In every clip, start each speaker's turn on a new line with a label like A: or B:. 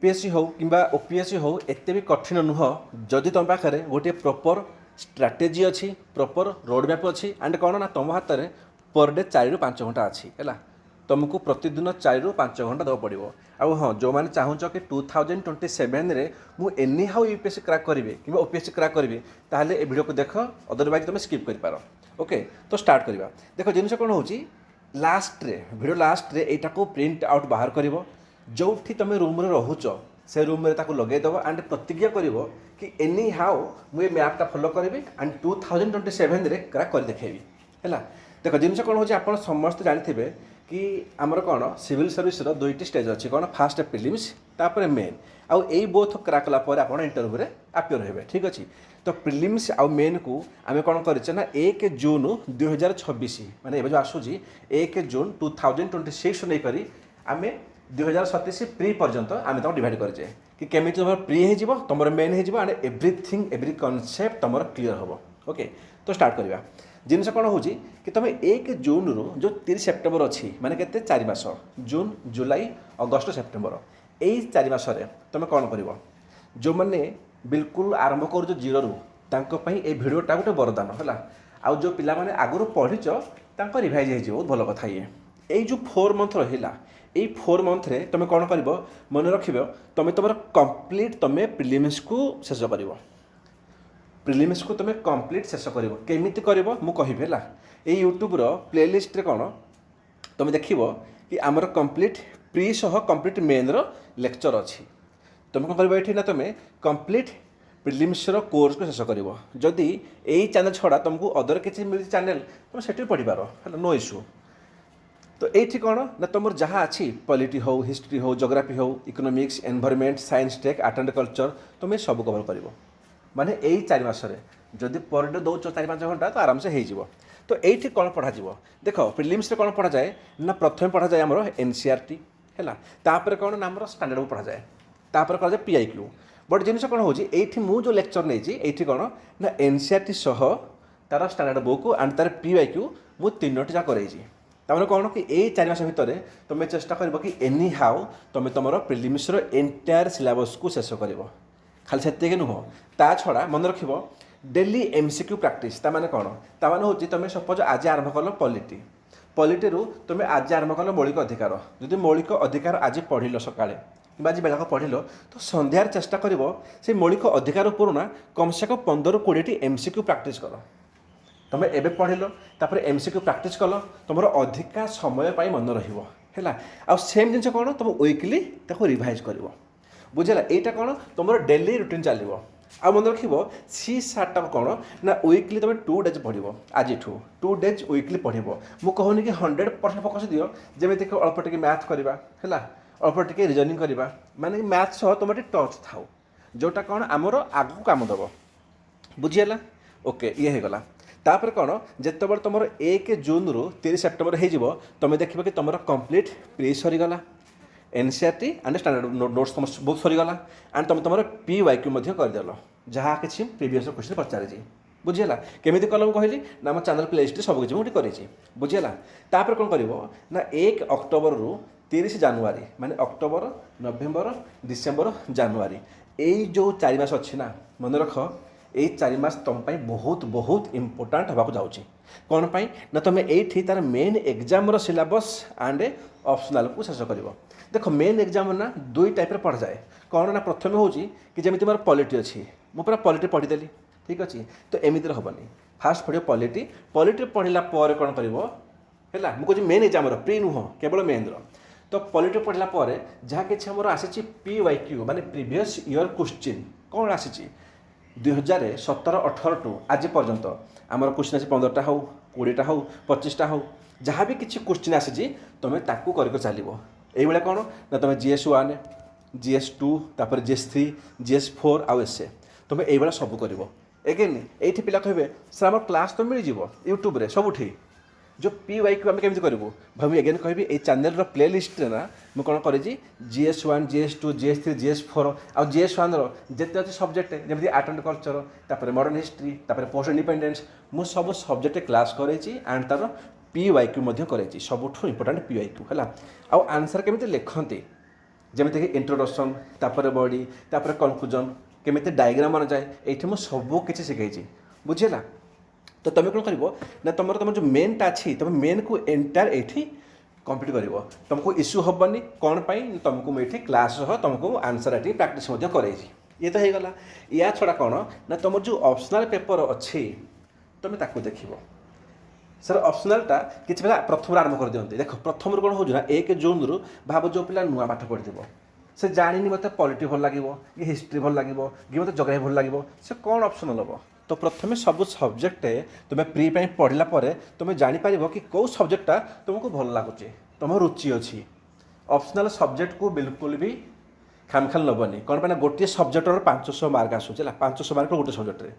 A: UPSC हो कि OPSC हो एते भी कठिन नुह जदि तुम पाखे गोटे प्रॉपर स्ट्राटेजी अच्छी प्रॉपर रोड मैप अच्छी एंड कौन ना तुम हाथ में पर डे 4 ରୁ 5 घंटा अच्छी है तुमको प्रतिदिन 4 ରୁ 5 घंटा देव पड़ो आउ हाँ जो मैंने चाहूच कि 2027 मुझे एनी हाउ यूपीएससी क्रैक करी कि ओपीएससी क्रैक करी ताहले ए वीडियो को देख अदरवाइज तुम स्किप कर पार ओके तो स्टार्ट करवा देख जिन कौन हो लास्ट वीडियो लास्ट एटा को प्रिंट आउट बाहर कर जो तुम रूम रोच से रूम में लगेदेव एंड प्रतिज्ञा कर कि एनी हाउ मुझे मैपटा फॉलो करी एंड 2027 क्रैक कर देखेबी है देख जिन कौन हो आप समस्त जानते कि आमर कौन सिविल सर्विस दुईटी स्टेज अच्छी कौन फास्ट प्रिलिम्स तापर मेन आउ यही बोथ क्रैक कलापर आप इंटरव्यू में आपियर हे ठीक अच्छे तो प्रिलिम्स आउ मेन को आम कौन करना 1 जून 2026 माने एवं जो आसूँ 1 जून 2026 नहीं करी आम 2027 प्री पर्यंत आम तुम डिवाइड करजे कि केमी तुम प्री हो तुम मेन हो एंड एव्रीथिंग एव्री कनसेप्ट तुम क्लीयर हम ओके तो स्टार्ट करवा जिनस कौन हो कि तुम 1 जून रु जो 30 सेप्टेम्बर अच्छी माने के 4 मास जून जुलाई अगस्ट सेप्टेम्बर यही 4 मासरे तुम कौन कर जो मैंने बिल्कुल आरंभ कर जो जीरो रु ये भिडटा गोटे वरदान है आउ जो पिला माने आगुरी पढ़ीच रिभाइज हो बहुत भल कथा ये जो 4 मंथ रहा यही 4 मंथ रे तुम कौन कर मन रख तुम तुम कंप्लीट तुम प्रिलिम्स को शेष कर प्रिलिम्स को तुम कंप्लीट शेष करमी कर कहि ये यूट्यूब प्लेलिस्ट रे कौन तुम देख कि आमर कंप्लीट प्री सह कंप्लीट मेन लेक्चर अच्छी तुम कौन कर ये ना तुम कंप्लीट प्रिलिम्स कोर्स को शेष कर जदि यही चैनल छड़ा तुमको अदर किसी मिली चैनल तुम से पढ़ी पार है नो इश्यू तो ये कौन ना तुम जहाँ अच्छी पॉलिटी हो हिस्ट्री हो जोग्राफी हो economics environment science tech art and culture तुम सब कवर कर माने यही 4 मासरे जदि पर डे दौ 4-5 घंटा तो आराम से हो तो ये कौन पढ़ा देख प्रिलिम्स कौन पढ़ा जाए ना प्रथम पढ़ा जाए आम एनसीईआरटी है तापर कौन ना आम स्टैंडर्ड पढ़ा जाए तापर पढ़ा जाए पीआईक्यू बट जिन कौन हो मु जो लेक्चर नहीं कौन ना एनसीईआरटी सह तार स्टैंडर्ड बुक एंड तार पीआईक्यू मु 3टी जा कर तार कौन कि यही 4 मास भितर तुम चेष्टा कर कि एनी हाउ तुम तुम प्रिलिम्स एंटायर सिलेबस को शेष कर खाली से नुह ता छड़ा मन रख डेली एमसीक्यू प्रैक्टिस ताने कौन ताने हूँ तुम सपोज आज आरंभ कल पॉलिटी तुम आज आरंभ कल मौलिक अधिकार जदि मौलिक अधिकार आज पढ़ल सका कि आज बेला पढ़ल तो सन्धार चेष्टा कर से मौलिक अधिकार पूर्णा कम से कम 15-20 एमसीक्यू प्रैक्टिस कर तुम एवं पढ़ल तापर एमसीक्यू प्रैक्टिस कल तुम अधिका समय पाई मन रहा आ सेम जिन कौन तुम वीकली रिवाइज कर बुझेगा यहाँ कौन तुम डेली रुटीन चलो आ मन रख सी सार्टा कौन ना वीकली तुम 2 डेज पढ़ आज 2 डेज वीकली पढ़ मुझे कहूनी कि 100% फोकस दियो जमीक अल्प टे मैथ करवा है अल्प टे रिजनिंग करवा माने मैथ सह तुम टच थाओ जोटा कौन आमर आगू कम दब बुझीगला ओके ये होगला तापर कौन जिते तुम 1 जून रु 30 सेप्टेम्बर हो तुम देख कि तुम कंप्लीट प्री सरीगला एनसीईआरटी एंड स्टैंडर्ड नोट्स तुम बुक सरीगला एंड तुम तुम पीवाईक्यू करदेल जहाँ किसी प्रीवियस क्वेश्चन पचारि बुझीगला केमी कल कहली ना चैनल प्लेलिस्ट सब किसी मुझे कर बुझीगला तापर कौन कर ना 1 अक्टोबर रु 30 जनवरी माने अक्टोबर नवेम्बर डिसेम्बर जनवरी यही जो 4 मास अच्छी ना मन रख यही 4 मास तुम बहुत बहुत इंपोर्टाट होगा जाऊँगी कौन पाई ना तुम ये तार main exam syllabus and optional को शेष कर देख मेन एग्जाम ना 2 टाइप पढ़ा जाए कौन ना प्रथम हूँ कि जमी मोर पॉलिटी अच्छी मु पूरा पॉलिटी पढ़ीदेली ठीक अच्छे तो एमती हेनी फास्ट पढ़ो पॉलिटी पढ़ला कौन कर मुझे मेन एग्जाम प्री नुह केवल मेन तो पॉलिटी पढ़ला जहाँ कि आमर आसी पीवाईक्यू माने प्रीवियस ईयर क्वेश्चन कौन आसी 2017-18 टू आज पर्यंत आमर क्वेश्चन आसी 15टा हो 20टा हो 25टा हो जहाँ भी किसी क्वेश्चन आसी तुम ताकू कर चलो ये कौन ना तुम GS1 GS2 तापर GS3 GS4 आउ एसए तुम ये सब कर एगेन ये पिला कहे सर आम क्लास तो मिल जाव यूट्यूब रे सबुठी जो पीवाईक्यू आम केमी करूँ भाई एगेन कहि ये चैनल प्लेलिस्ट ना मुझे कौन कर GS1 GS2 GS3 GS4 आउ GS1 जिते अच्छे सब्जेक्ट जमी आर्ट एंड कल्चर तापर मॉडर्न हिस्ट्री तापर पोस्ट इंडिपेंडेंस मु सब सब्जेक्ट क्लास कर एंड तार पीवाईक्यू कर सबुठ इंपोर्टाट पीवाईक्यू है आउ आंसर केमी लिखती ଯେମିତିକି ଇଣ୍ଟ୍ରୋଡକ୍ସନ୍, ତାପରେ ବଡି, ତାପରେ କନକ୍ଲୁଜନ୍, କେମିତି ଡାଇଗ୍ରାମ ବନାଯାଏ, ଏଇଠି ମୁଁ ସବୁ କିଛି ଶିଖେଇଛି। ବୁଝିହେଲା? ତ ତୁମେ କ'ଣ କରିବ ନା ତୁମର ଯେଉଁ ମେନ୍ଟା ଅଛି ତୁମେ ମେନ୍କୁ ଏଣ୍ଟାୟାର ଏଇଠି କମ୍ପ୍ଲିଟ୍ କରିବ। ତୁମକୁ ଇସ୍ୟୁ ହେବନି। କ'ଣ ପାଇଁ? ତୁମକୁ ମୁଁ ଏଇଠି କ୍ଲାସ୍ ସହ ତୁମକୁ ଆନ୍ସର୍ ରାଇଟିଂ ପ୍ରାକ୍ଟିସ୍ ମଧ୍ୟ କରାଇଛି। ଇଏ ତ ହେଇଗଲା। ୟା ଛଡ଼ା କ'ଣ ନା ତୁମର ଯେଉଁ ଅପସନାଲ୍ ପେପର୍ ଅଛି ତୁମେ ତାକୁ ଦେଖିବ। ସାର୍ ଅପସନାଲ୍ଟା କିଛି ପିଲା ପ୍ରଥମରୁ ଆରମ୍ଭ କରିଦିଅନ୍ତି। ଦେଖ ପ୍ରଥମରୁ କ'ଣ ହେଉଛି ନା 1 ଜୁନ୍ରୁ ଭାବ ଯେଉଁ ପିଲା ନୂଆ ପାଠ ପଢ଼ିଥିବ, ସେ ଜାଣିନି ମୋତେ ପଲିଟି ଭଲ ଲାଗିବ କି ହିଷ୍ଟ୍ରି ଭଲ ଲାଗିବ କି ମୋତେ ଜୋଗ୍ରାଫି ଭଲ ଲାଗିବ, ସେ କ'ଣ ଅପସନାଲ୍ ହେବ? ତ ପ୍ରଥମେ ସବୁ ସବଜେକ୍ଟ ତୁମେ ପ୍ରି ପାଇଁ ପଢ଼ିଲା ପରେ ତୁମେ ଜାଣିପାରିବ କି କେଉଁ ସବଜେକ୍ଟଟା ତୁମକୁ ଭଲ ଲାଗୁଛି, ତୁମ ରୁଚି ଅଛି। ଅପସନାଲ୍ ସବଜେକ୍ଟକୁ ବିଲକୁଲ ବି ଖାମଖାଲ ନେବନି। କ'ଣ ପାଇଁ ନା ଗୋଟିଏ ସବଜେକ୍ଟର 500 ମାର୍କ ଆସୁଛି ହେଲା, 500 ମାର୍କ ଗୋଟେ ସବଜେକ୍ଟରେ।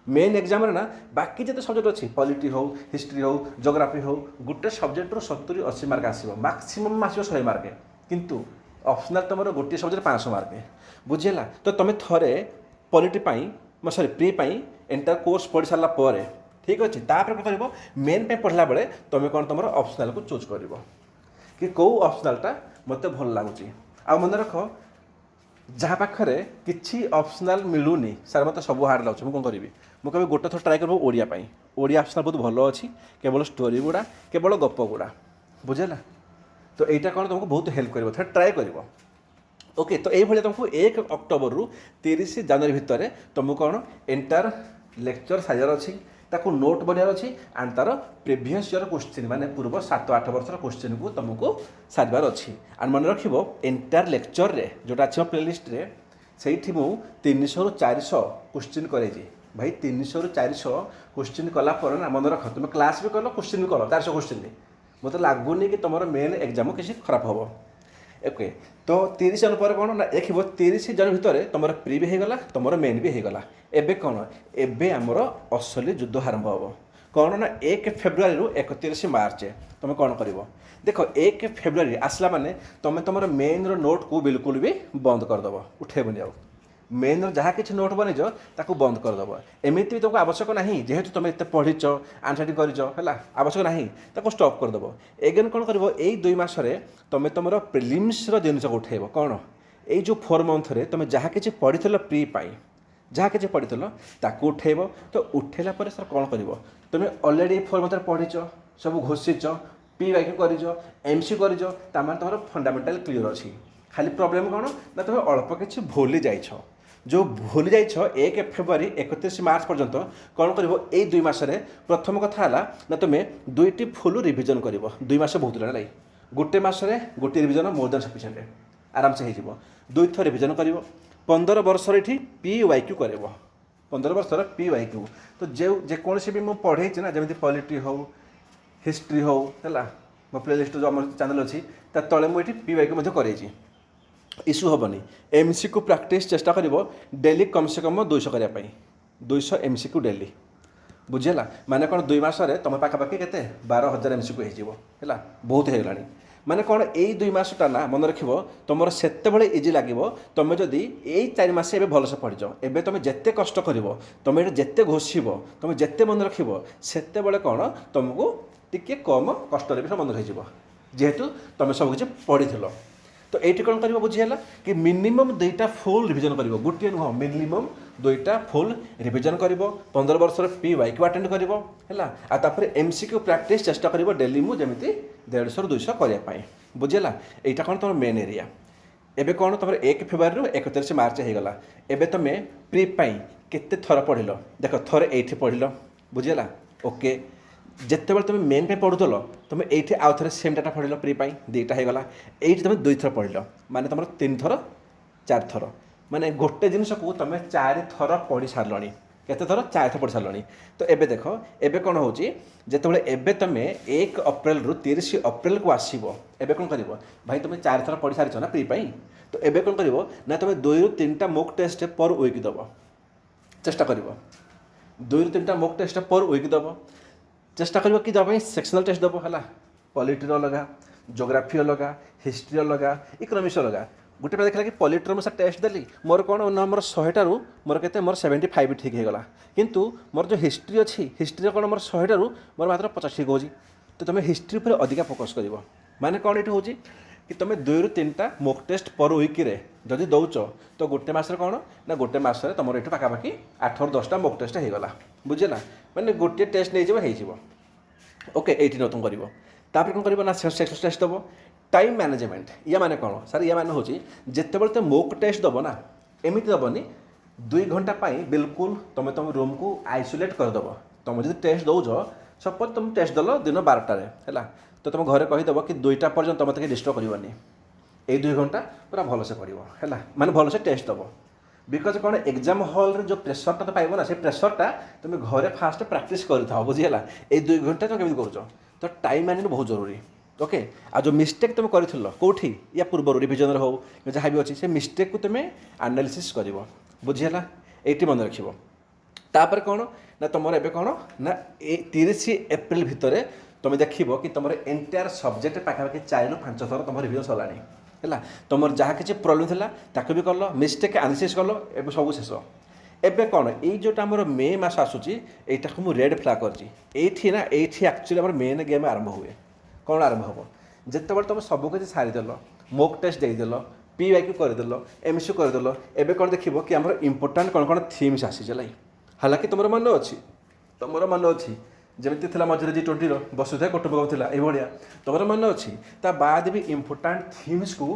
A: मेन एग्जाम ना बाकी जिते सब्जेक्ट अच्छी पॉलिटी हो हिस्ट्री हो जोग्राफी हो गोटे सब्जेक्ट 70-80 मार्क आसो मैक्सिमम आसो 100 मार्क किंतु ऑप्शनल तुम गोटे सब्जेक्ट 500 मार्क बुझेगा। तो तुम थे polity sorry pre entire course पढ़ी सारा पर ठीक अच्छे तापर कौन कर मेन पे पढ़ला बेले तुम कौन तुम ऑप्शनल को चूज कर कि कौ ऑप्शनलटा मत भल लगुच। आ मन रख जहाँ पाखे किसी ऑप्शनल मिलूनी सार मत सब हार्ड लगे मुझे कौन करी मुझे गोटे थर ट्राए कर ओडिया ओडिया ऑप्शनल बहुत भल अच्छी केवल स्टोरी गुड़ा केवल गप गुड़ा बुझेगा। तो यहाँ कौन तुमको बहुत हेल्प कर थे ट्राए कर ओके। तो ये तुमको 1 अक्टोबर रु 30 जनवरी भितर तुमको कौन एंटायर लेक्चर साजार अच्छी ताकू नोट बनार अच्छी एंड तार प्रीवियस ईयर क्वेश्चन माने पूर्व 7-8 वर्षर क्वेश्चन को तुमको सारबार अच्छी। एंड मन रख एंटायर लेक्चर रे जोटा अच्छे प्लेलिस्ट रे से 300 रु 400 क्वेश्चन करे भाई 300 रु 400 क्वेश्चन कलापर ना मन रख तुम क्लास भी कल क्वेश्चन भी कल 400 क्वेश्चन मत लगुनि कि तुम मेन एग्जाम किसी खराब हम ओके। तो 30 जन पर कौन ना देख 30 जन भितर तुम प्री भी होगला तुम मेन भी होगला। एबे कौन एबे आमर असली युद्ध आरंभ हम कौन ना 1 फेब्रुआरी रु 31 मार्च तुम कौन कर देख 1 फेब्रुआरी आसला माने तुम तुम मेन नोट को बिल्कुल भी बंद करदेव उठेबनी आ मेन जहाँ किसी नोट बनईज ताकू बंद करदेव। एमती भी तुमको आवश्यक ना जेहेतु तुम एत पढ़ीच आंसर कर आवश्यक ना स्टॉप करदेव। एगेन कौन कर 2 मासरे तुम तुम प्रिलिम्स जिनस उठेब कौन ये जो 4 मंथ रे तुम जहाँ किसी पढ़ी प्री पाई जहाँ किसी पढ़ी ताकू उठेब। तो उठेला पर सर कौन कर तुम अलरेडी 4 मंथ पढ़ीच सब घोषिच पी वाई कर एमसी कर तुम फंडामेंटाल क्लीयर अच्छी। खाली प्रॉब्लम कौन ना तुम अल्प किसी भूली जाइछ जो भूली जाइछ 1 फेब्रुआरी 31 मार्च पर्यंत कौन कर 2 मासरे प्रथम कथा है ना तुम 2टी फुल रिविजन कर 2 मास बहुत ला गोटे मासरे गोटे रिविजन मोर देन सफिशिएंट आराम से हो 2 थर रिविजन कर 15 वर्ष ये पी वाई क्यू कर 15 वर्षर पी वाई क्यू। तो जेकोसी भी मुझे पढ़े ना जमी पॉलिटी हो हिस्ट्री हो है मो प्लेलिस्ट जो आम चैनल अच्छी तले मुझे पी वाई क्यू कर इश्यू हेनी। एमसी को प्रैक्टिस चेष्टा कर डेली कम से कम 200 करने 200 एमसी को डेली बुझेगा। माने कौन 2 मासरे तुम पाखापाखि के 12,000 एमसी को है बहुत हो गलानी। माने कौन यही 2 मासटा ना मन रख तुम से इजी लगे तुम जदि यही 4 मास ए भलसे पढ़ीच एवं तुम जिते कष्ट कर तुम ये जिते घोषब तुम जिते मन रख से कौन तुमको टिके कम कष्ट भी मन रही जेहेतु तुम सबकि पढ़ी। तो ये कौन कर बुझीगला कि मिनिमम 2टा फुल रिविजन कर गोटे नुह मिनिमम 2टा फुल रिविजन कर 15 वर्षर पी वाई क्यू अटेंड कर एमसी क्यू प्रैक्टिस चेष्टा कर डेली मुझे 150-200 करने बुझेगा। यहाँ कौन तुम मेन एरिया एबे कौन तुम 1 फेब्रुआरी रु 31 मार्च होगला। एबे तुम प्री केते थर पढ़िल देख थर ये पढ़िल बुझेगा ओके। जिते तुम मेन पे पढ़ुल तुम ये आउ थे सेम डाटा पढ़िल प्री 2टा होगला ये तुम 2 थर पढ़िल माने तुम 3 थर 4 थर माने गोटे जिनस को तुम 4 थर पढ़ी सारे केते थर 4 थर पढ़ी सारे। तो एबे देख एबे कौन हो जिते एबे तुम 1 अप्रैल रु 30 अप्रैल को आसो एबे कौन कर भाई तुम 4 थर पढ़ी सारी ना प्री तो एबे कौन कर ना तुम 2 ରୁ 3टा मॉक टेस्ट पर वीक दब चेष्टा कर 2 ରୁ 3टा मॉक टेस्ट पर वीक दब चेष्टा कर कि जब सेक्शनल टेस्ट दब है पॉलिटी अलग जोग्राफी अलग हिस्ट्री अलग इकोनॉमिक्स अलग गोटे देखला कि पॉलिटी मुझे टेस्ट देली मोर कौन मोर 100 मोर के मोर 75 ठीक होगला किंतु मोर जो हिस्ट्री अच्छी हिस्ट्री कौन मोर 100 मोर मात्र 50 ठीक हो। तो तुम हिस्ट्री पर अधिका फोकस कर माने कौन ये हूँ कि तुम 2 ରୁ 3टा मॉक टेस्ट पर वीक रे जदि दौच तो गोटे मसरे कौन ना गोटे मसरे तुम ये पाखापाखि 8 ରୁ 10टा मॉक टेस्ट होगला बुझेगा मैंने गोटे टेस्ट नहीं हो ओके एटी तुम कर कौन कर ना सेक्स टेस्ट दब टाइम मैनेजमेंट या माने कौन सर या माने हूँ जिते तुम मॉक टेस्ट दब ना एमती दबनी 2 घंटा बिल्कुल तुम तुम रूम को आइसोलेट करदेव तुम जो टेस्ट दौच सपोज तुम टेस्ट दल दिन 12टार है तो तुम घरे कहीदेव कि 2टा पर्यटन तुम तक डिस्टर्ब करनी ये 2 घंटा पूरा भलसे पड़ो है माने भलसे टेस्ट दब बिकज कौन एग्जाम हॉल रे जो प्रेसरटा तो पाइब ना से प्रेसरटा तुम घरे फास्ट प्राक्ट कर बुझीगला ये 2 घंटा तुम केमी कर तो टाइम मैनेजमेंट बहुत जरूरी ओके आ जो मिस्टेक तुम कर कौटी या पूर्व रिविजन हो जहाँ भी अच्छी से मिस्टेक को तुम एनालिसिस कर बुझीगला ये मन रख तापर कौन ना तुम एवं कौन ना 30 एप्रिल भितर तुम देख कि तुम एंटायर सब्जेक्ट पाखापाखि 4 ରୁ 5 थर तुम रिविजन सरलानी है तुम जहाँ किसी प्रोब्लेम था ताको भी कल मिस्टेक एनालिसिस कल ए सब शेष एबे कौन ये जोटा आम मे मास आसूची यहाँ को मुझे रेड फ्लैग करना ये एक्चुअली मेन गेम आरंभ हुए कौन आरंभ हम जिते तुम सब किसी सारीदेल मॉक टेस्ट देदेल PYQ करदेल MCQ करदेल एबे कौन देखिए कि आम इंपोर्टाट कौन कौन थीम्स आसी हालांकि तुम मन अच्छी जमी थी मझे G20 बसुधा कुटुंब था ये तुम मन अच्छी ता बाद भी इंपोर्टाट थीम्स को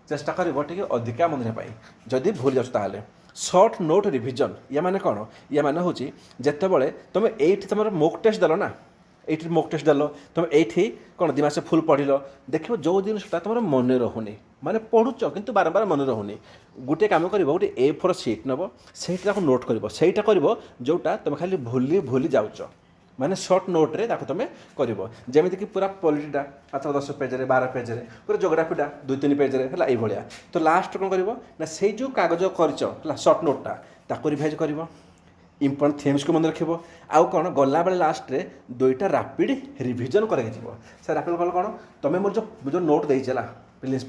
A: चेष्टा कर अधिका मन रखा जदि भूल जाए सर्ट नोट रिविजन या माने कौन या माने हूँ जिते तुम ये तुम मॉक टेस्ट देल ना ये मॉक टेस्ट देल तुम ये कौन 2 मास फुल पढ़ देख जो दिन तुम मन रहुनी माने पढ़ुच किंतु बारंबार मन रहुनी गोटे कम कर गोटे A4 शीट नब से नोट कर जोटा तुम खाली भूली भूली जाऊच माने सर्ट नोट्रे तुम कर जमीक कि पूरा पॉलिटिटा मात्र 10 पेज 12 पेज पूरा जोग्राफीटा 2-3 पेज है ये तो लास्ट कौन कर से जो कागज कर सर्ट नोटा ताको रिवाइज कर इंपोर्टेंट थीम्स को मन रखिब आउ कौन गला बेले लास्ट रे 2टा रैपिड रिविजन करके सर रैपिड कल कौन तुम मोर जो नोट देला प्रिलिम्स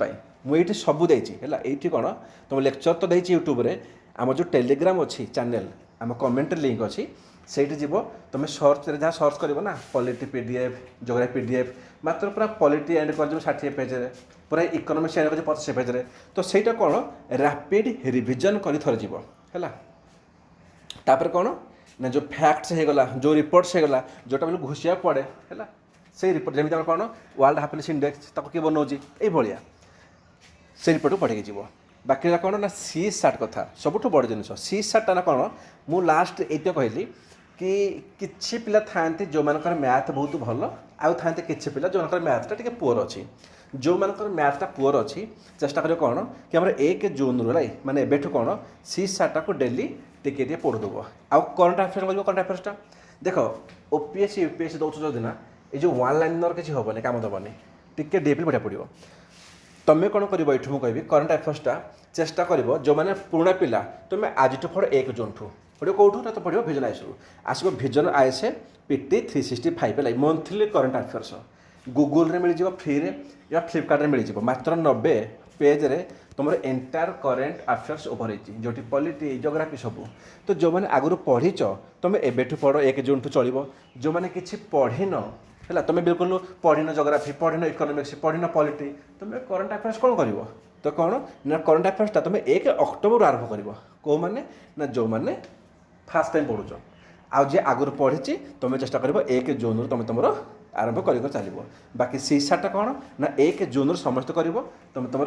A: मुझे सब देती ये कौन तुम लेक्चर तो देती यूट्यूब रे आम जो टेलीग्राम अच्छी चैनल आम कमेंट लिंक अच्छी सेठी जीव तुम सर्च जहाँ सर्च कर ना पॉलिटी PDF जोग्राफी PDF मात्र पूरा पॉलिटी एंड कर 60 पेज पूरा इकोनॉमिक्स एंड कर 50 पेज तो सहीटा कौन रैपिड रिविजन कर थर जीव है तापर कौन ना जो फैक्ट्स होगला जो रिपोर्ट्स होगला जोटा बिल्कुल घुसिया पड़े है से रिपोर्ट जमी कौन वर्ल्ड हैप्पीनेस इंडेक्स ताको किए बनाऊँ ये से रिपोर्ट को पढ़े जीव बाकी कौन ना CSAT कथा सबुठ बड़ जिनिस CSAT ना कौन मु लास्ट ये कहली कि किछि पिला थांती जो मानकर मैथ बहुत भल आउ थांती किछि पिला जो मानकर मैथटा टिके पुअर अच्छी जो मानकर मैथटा पुअर अच्छी चेष्टा करियो कौन कि हमर 1 जून रू माने एबेठु कौन CSAT को डेली टिके पढ़ुदेव आउ करंट अफेयर्स कर करंट अफेयर्सटा देख OPSC UPSC दौर जो ना ये जो 1 लाइनर किसी हेनी कम दबनी टिके डीपली पढ़ा पड़ो तुम्हें कौन कर ये मुझे कहि करंट अफेयर्सटा चेष्टा कर जो मैंने पुराना पिला तुम्हें आज फड़ 1 जून ठू पढ़ो कौटू ना तो पढ़ो विजन आईएस आसो विजन आईएस PT 365 है मंथली करंट अफेयर्स गूगल रे मिल जाव फ्री रे या फ्लिपकार्ट रे मिल जाव मात्र 90 पेज रे तुम एंटायर करेन्ट अफेयर्स ओवर जो पॉलिटी जोग्राफी सब तो जो मैंने आगु पढ़ीच तुम एबेठू पढ़ 1 जून ठू चलो जो मैंने किसी पढ़िन है तुम बिल्कुल पढ़िन जोग्राफी पढ़िन इकोनॉमिक्स पढ़िन पॉलिटी तुम करंट अफेयर्स कौन कर तो कौन ना करंट अफेयर्सटा तुम 1 अक्टोबर आरंभ कर कौ मैंने ना जो मैंने फास्ट टाइम पढ़ुच आउ जे आगुरी पढ़ी तुम चेष्टा कर 1 जून तुम तुम आरंभ कर चलो बाकी CSAT कौन ना 1 जून समस्त कर तुम तुम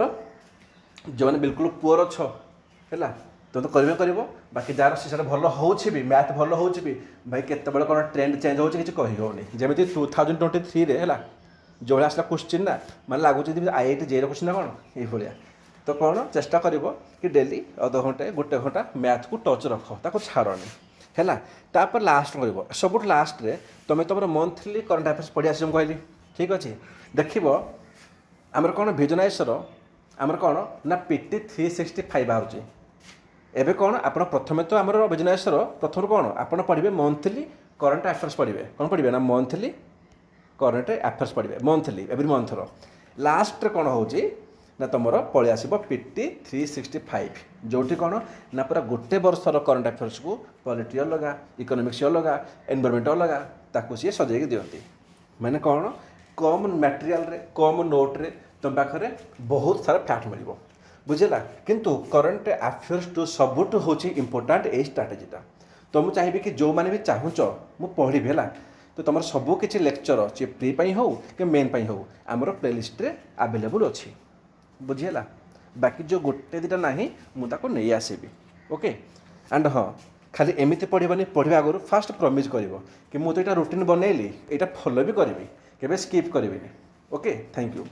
A: जो मैंने बिल्कुल पुअर अच्छ है तुम तो कर बाकी जार CSAT भल हो मैथ भल हो भाई केतबेले कौन ट्रेंड चेंज हो कहीहनी जमी 2023 रे है जो भाई आसला क्वेश्चन ना मैंने लगुच IIT JEE क्वेश्चन ना कौन ये तो कौन चेष्टा कर कि डेली अध घंटे 1 घंटा मैथ को टच रख ताको छाड़नी है तापर लास्ट कर सब लास्ट रे तुम तुम मंथली करंट अफेयर्स पढ़ी आस कहली ठीक अच्छे देखिए आमर कौन विजन आईएस आमर कौन ना PT 365 बाहर एबे कौन आप प्रथम तो आमर विजन आईएस प्रथम कौन आप पढ़े मंथली करंट अफेयर्स पढ़े कौन पढ़े ना मंथली करंट अफेयर्स पढ़े मंथली एवरी मंथर लास्ट कौन हो ना तुम पलि आस PT 365 जोटी कौन ना पूरा गोटे वर्षर करंट अफेयर्स को पॉलिटी अलग इकोनॉमिक्स अलग एनवायरमेंट अलग ताकू सी सजेक दिखती मैंने कौन कम मटेरियल रे कम नोट रे तुम पाखे बहुत सारा फैक्ट मिल बुझेगा किंतु करंट अफेयर्स टू सबुठ हूँ इम्पोर्टाट ये स्ट्राटेजीटा तो मुझे चाहिए कि जो मैंने भी चाहूच मु पढ़ी है तो तुम सबू किसी लेक्चर अच्छे प्री हो कि मेन हो आमर प्लेलिस्ट आवेलेबल अच्छी बुझीगला बाकी जो गोटे दुटा ना मुझे नहीं आसबि ओके एंड हाँ खाली एमती पढ़नी पढ़ा आगु फास्ट प्रमिज कर कि मुझे तो यहाँ रुटीन बनैली यहाँ फॉलो भी करी केवे स्किप करी ओके थैंक यू।